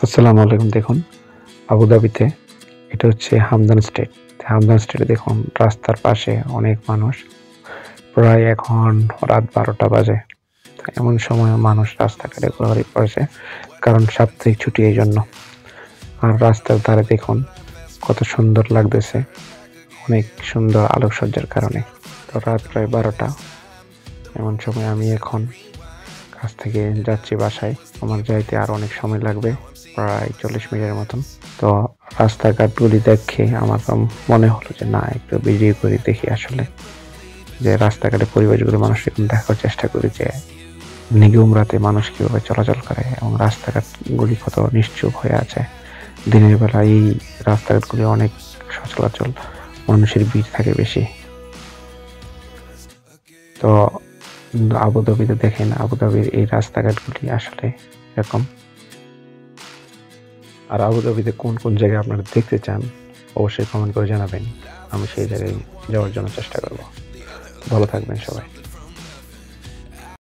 আসসালামু আলাইকুম। দেখুন আবুধাবিতে এটা হচ্ছে হামদান স্ট্রিট। হামদান স্ট্রিটে দেখুন রাস্তার পাশে অনেক মানুষ। প্রায় এখন রাত ১২টা বাজে। এমন সময় মানুষ রাস্তাঘাটে ঘোরাঘুরি করেছে, কারণ সাপ্তাহিক ছুটি এইজন্য। আর রাস্তার ধারে দেখুন কত সুন্দর লাগতেছে, অনেক সুন্দর আলোকসজ্জার কারণে। তো রাত প্রায় ১২টা, এমন সময় আমি এখন কাজ থেকে যাচ্ছি বাসায়। আমার যাইতে আরো অনেক সময় লাগবে, প্রায় ৪০ মিনিটের মতন। তো রাস্তাঘাটগুলি দেখে আমার মনে হলো যে না, একটু ভিডিও করে দেখি আসলে যে রাস্তাঘাটে পরিবেশগুলো মানুষকে দেখার চেষ্টা করি যে নিঝুম রাতে মানুষ কিভাবে চলাচল করে এবং রাস্তাঘাটগুলি কত নিশ্চুপ হয়ে আছে। দিনের বেলা এই রাস্তাঘাটগুলি অনেক সচলাচল, মানুষের ভিড় থাকে বেশি। তো আবুধাবিতে দেখেন, আবুধাবির এই রাস্তাঘাটগুলি আসলে এরকম। আর আবুধাবিতে কোন কোন জায়গায় আপনারা দেখতে চান অবশ্যই কমেন্ট করে জানাবেন, আমি সেই জায়গায় যাওয়ার জন্য চেষ্টা করব। ভালো থাকবেন সবাই।